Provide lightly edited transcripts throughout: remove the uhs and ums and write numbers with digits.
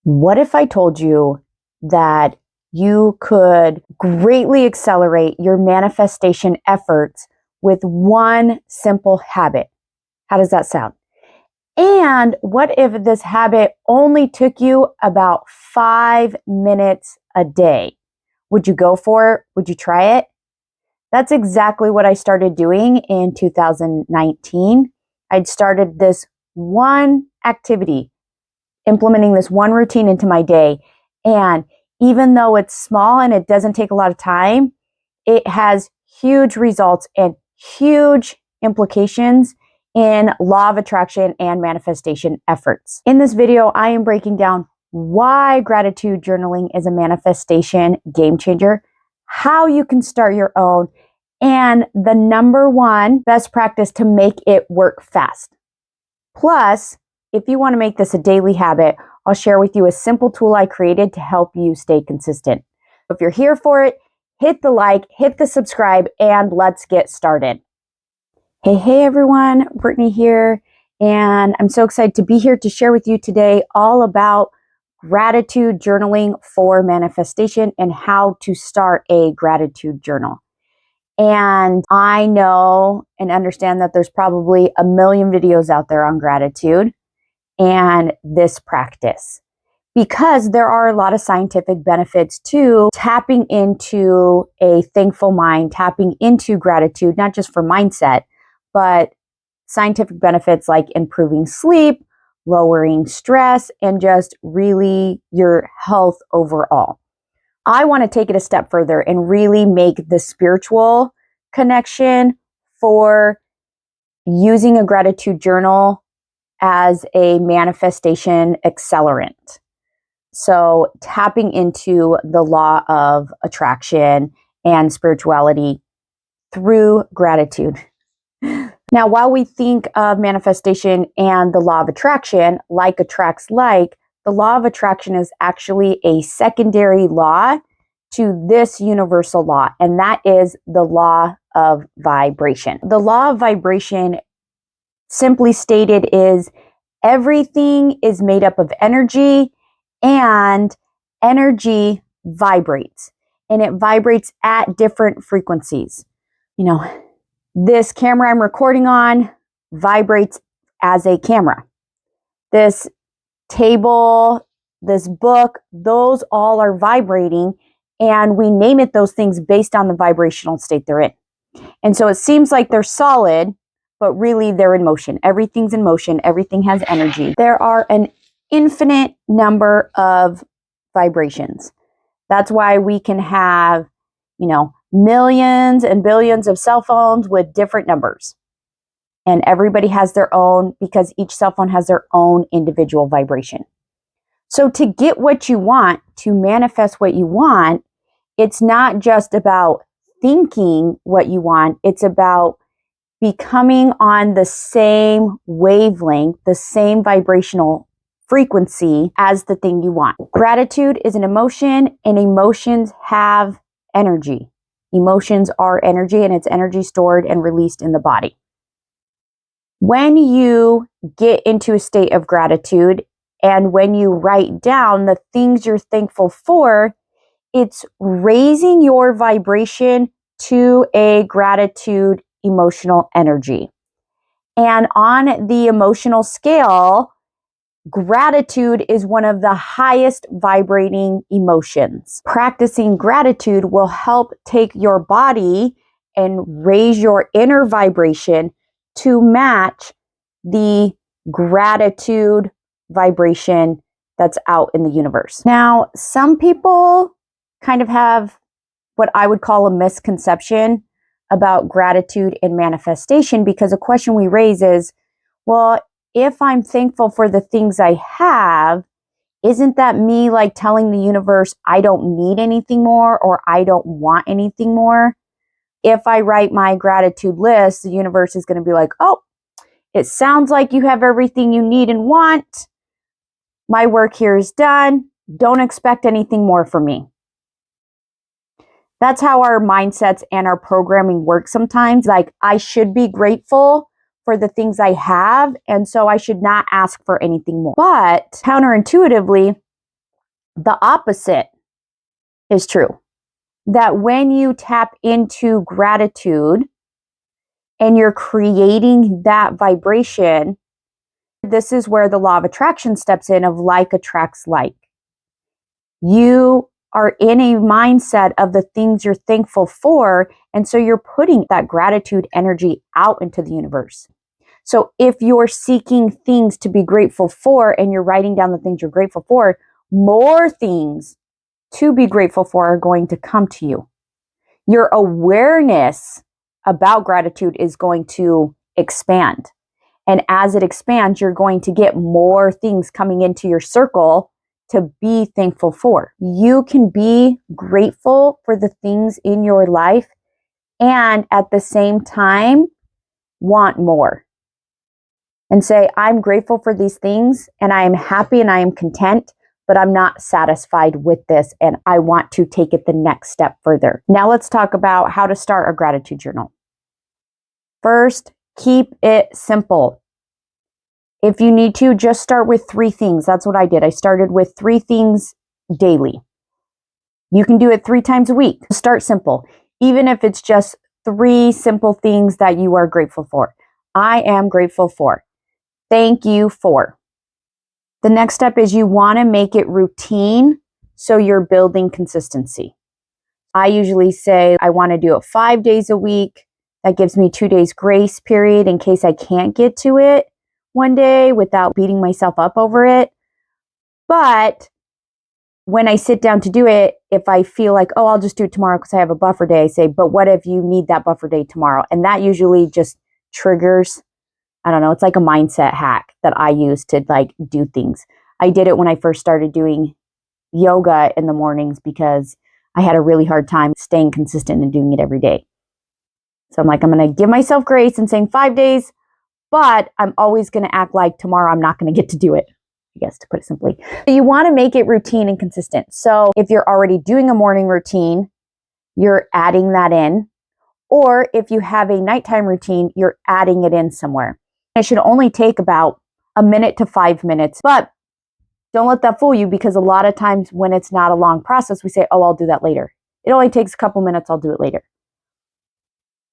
What if I told you that you could greatly accelerate your manifestation efforts with one simple habit? How does that sound? And what if this habit only took you about 5 minutes a day? Would you go for it? Would you try it? That's exactly what I started doing in 2019. I'd started this one activity, implementing this one routine into my day. And even though it's small and it doesn't take a lot of time, it has huge results and huge implications in law of attraction and manifestation efforts. In this video, I am breaking down why gratitude journaling is a manifestation game changer, how you can start your own, and the number one best practice to make it work fast. Plus, if you want to make this a daily habit, I'll share with you a simple tool I created to help you stay consistent. If you're here for it, hit the like, hit the subscribe, and let's get started. Hey everyone, Brittany here, and I'm so excited to be here to share with you today all about gratitude journaling for manifestation and how to start a gratitude journal. And I know and understand that there's probably a million videos out there on gratitude and this practice, because there are a lot of scientific benefits to tapping into a thankful mind, tapping into gratitude, not just for mindset, but scientific benefits like improving sleep, lowering stress, and just really your health overall. I want to take it a step further and really make the spiritual connection for using a gratitude journal as a manifestation accelerant. So tapping into the law of attraction and spirituality through gratitude. Now, while we think of manifestation and the law of attraction, like attracts like, the law of attraction is actually a secondary law to this universal law, and that is the law of vibration. The law of vibration, simply stated, is everything is made up of energy, and energy vibrates, and it vibrates at different frequencies. This camera I'm recording on vibrates as a camera. This table, this book, those all are vibrating, and we name it those things based on the vibrational state they're in. And so it seems like they're solid, but really they're in motion. Everything's in motion. Everything has energy. There are an infinite number of vibrations. That's why we can have, millions and billions of cell phones with different numbers. And everybody has their own, because each cell phone has their own individual vibration. So to get what you want, to manifest what you want, it's not just about thinking what you want. It's about becoming on the same wavelength, the same vibrational frequency as the thing you want. Gratitude is an emotion, and emotions have energy. Emotions are energy, and it's energy stored and released in the body. When you get into a state of gratitude and when you write down the things you're thankful for, it's raising your vibration to a gratitude emotional energy. And on the emotional scale, gratitude is one of the highest vibrating emotions. Practicing gratitude will help take your body and raise your inner vibration to match the gratitude vibration that's out in the universe. Now, some people kind of have what I would call a misconception about gratitude and manifestation, because a question we raise is, well, if I'm thankful for the things I have, isn't that me like telling the universe I don't need anything more, or I don't want anything more? If I write my gratitude list, the universe is going to be like, oh, it sounds like you have everything you need and want. My work here is done. Don't expect anything more from me. That's how our mindsets and our programming work sometimes. Like, I should be grateful for the things I have, and so I should not ask for anything more. But counterintuitively, the opposite is true. That when you tap into gratitude and you're creating that vibration, this is where the law of attraction steps in of like attracts like. You are in a mindset of the things you're thankful for, and so you're putting that gratitude energy out into the universe. So if you're seeking things to be grateful for and you're writing down the things you're grateful for, more things to be grateful for are going to come to you. Your awareness about gratitude is going to expand. And as it expands, you're going to get more things coming into your circle to be thankful for. You can be grateful for the things in your life and at the same time want more. And say, I'm grateful for these things and I am happy and I am content, but I'm not satisfied with this and I want to take it the next step further. Now let's talk about how to start a gratitude journal. First, keep it simple. If you need to, just start with 3 things. That's what I did. I started with 3 things daily. You can do it 3 times a week. Start simple. Even if it's just 3 simple things that you are grateful for. I am grateful for. Thank you for. The next step is you want to make it routine so you're building consistency. I usually say I want to do it 5 days a week. That gives me 2 days grace period in case I can't get to it one day without beating myself up over it. But when I sit down to do it, if I feel like, oh, I'll just do it tomorrow because I have a buffer day, I say, but what if you need that buffer day tomorrow? And that usually just triggers, I don't know, it's like a mindset hack that I use to like do things. I did it when I first started doing yoga in the mornings because I had a really hard time staying consistent and doing it every day. So I'm like, I'm going to give myself grace and saying 5 days, but I'm always going to act like tomorrow I'm not going to get to do it, I guess, to put it simply. So you want to make it routine and consistent. So if you're already doing a morning routine, you're adding that in. Or if you have a nighttime routine, you're adding it in somewhere. It should only take about a minute to 5 minutes, but don't let that fool you because a lot of times when it's not a long process, we say, oh, I'll do that later. It only takes a couple minutes, I'll do it later.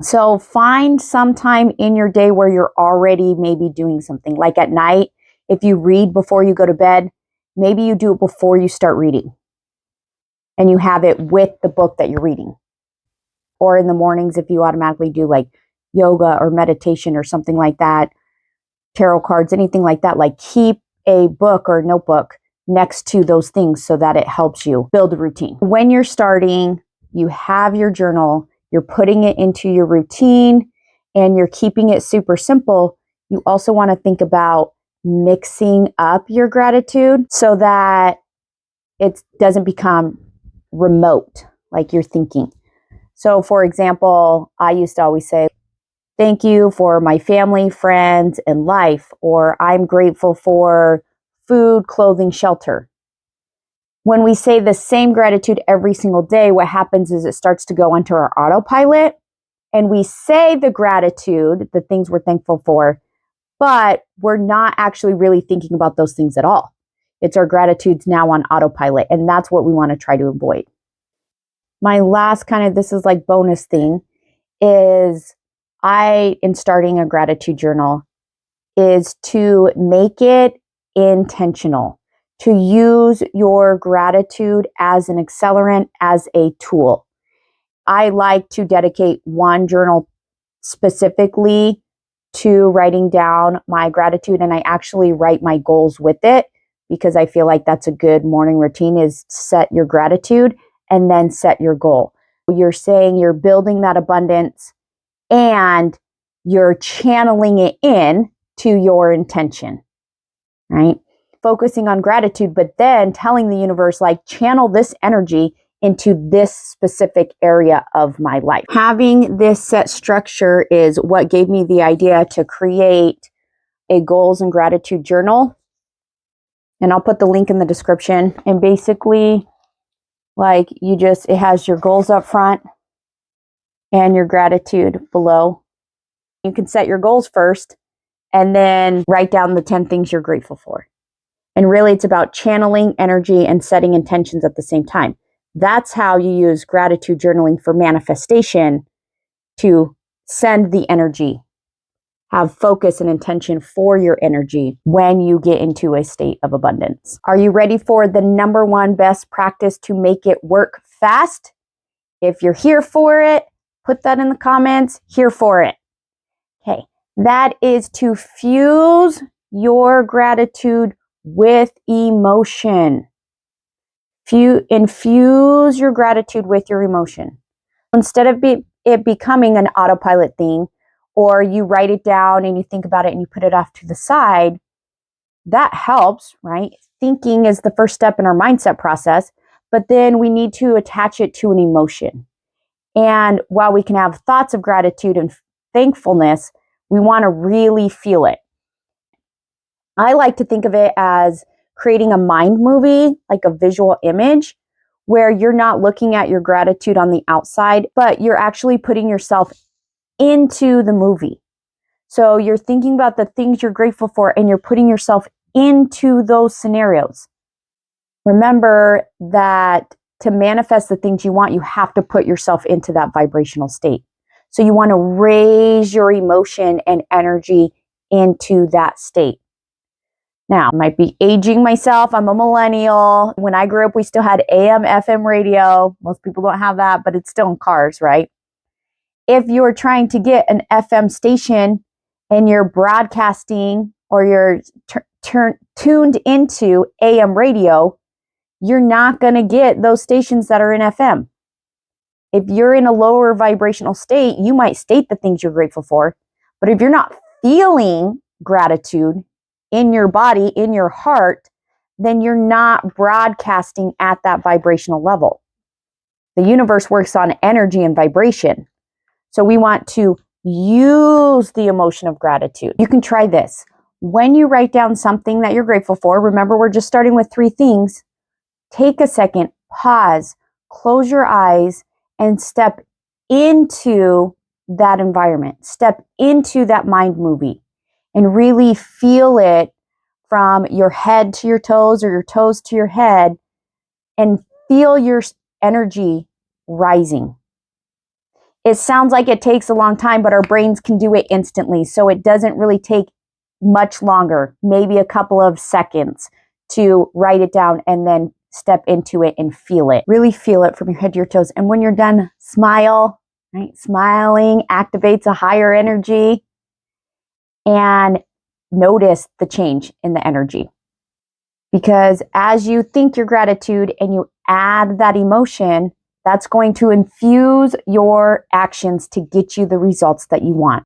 So find some time in your day where you're already maybe doing something. Like at night, if you read before you go to bed, maybe you do it before you start reading. And you have it with the book that you're reading. Or in the mornings, if you automatically do like yoga or meditation or something like that, tarot cards, anything like that, like keep a book or notebook next to those things so that it helps you build a routine. When you're starting, you have your journal, you're putting it into your routine, and you're keeping it super simple. You also want to think about mixing up your gratitude so that it doesn't become remote, like you're thinking. So for example, I used to always say, thank you for my family, friends, and life, or I'm grateful for food, clothing, shelter. When we say the same gratitude every single day, what happens is it starts to go into our autopilot and we say the gratitude, the things we're thankful for, but we're not actually really thinking about those things at all. It's our gratitudes now on autopilot, and that's what we want to try to avoid. My last kind of, this is like bonus thing, is in starting a gratitude journal, is to make it intentional, to use your gratitude as an accelerant, as a tool. I like to dedicate one journal specifically to writing down my gratitude, and I actually write my goals with it because I feel like that's a good morning routine, is set your gratitude and then set your goal. You're saying you're building that abundance and you're channeling it in to your intention, right? Focusing on gratitude, but then telling the universe, like, channel this energy into this specific area of my life. Having this set structure is what gave me the idea to create a goals and gratitude journal. And I'll put the link in the description. And basically, like, it has your goals up front and your gratitude below. You can set your goals first and then write down the 10 things you're grateful for. And really, it's about channeling energy and setting intentions at the same time. That's how you use gratitude journaling for manifestation, to send the energy. Have focus and intention for your energy when you get into a state of abundance. Are you ready for the number one best practice to make it work fast? If you're here for it, put that in the comments. Here for it. Okay, that is to fuse your gratitude with emotion. Infuse your gratitude with your emotion. Instead of it becoming an autopilot thing, or you write it down and you think about it and you put it off to the side, that helps, right? Thinking is the first step in our mindset process, but then we need to attach it to an emotion. And while we can have thoughts of gratitude and thankfulness, we want to really feel it. I like to think of it as creating a mind movie, like a visual image, where you're not looking at your gratitude on the outside, but you're actually putting yourself into the movie. So you're thinking about the things you're grateful for and you're putting yourself into those scenarios. Remember that to manifest the things you want, you have to put yourself into that vibrational state. So you want to raise your emotion and energy into that state. Now, I might be aging myself. I'm a millennial. When I grew up, we still had AM, FM radio. Most people don't have that, but it's still in cars, right? If you're trying to get an FM station and you're broadcasting or you're tuned into AM radio, you're not going to get those stations that are in FM. If you're in a lower vibrational state, you might state the things you're grateful for, but if you're not feeling gratitude in your body, in your heart, then you're not broadcasting at that vibrational level. The universe works on energy and vibration. So we want to use the emotion of gratitude. You can try this. When you write down something that you're grateful for, remember we're just starting with 3 things. Take a second, pause, close your eyes, and step into that environment. Step into that mind movie and really feel it from your head to your toes or your toes to your head, and feel your energy rising. It sounds like it takes a long time, but our brains can do it instantly. So it doesn't really take much longer, maybe a couple of seconds to write it down and then step into it and feel it. Really feel it from your head to your toes. And when you're done, smile, right? Smiling activates a higher energy, and notice the change in the energy. Because as you think your gratitude and you add that emotion, that's going to infuse your actions to get you the results that you want.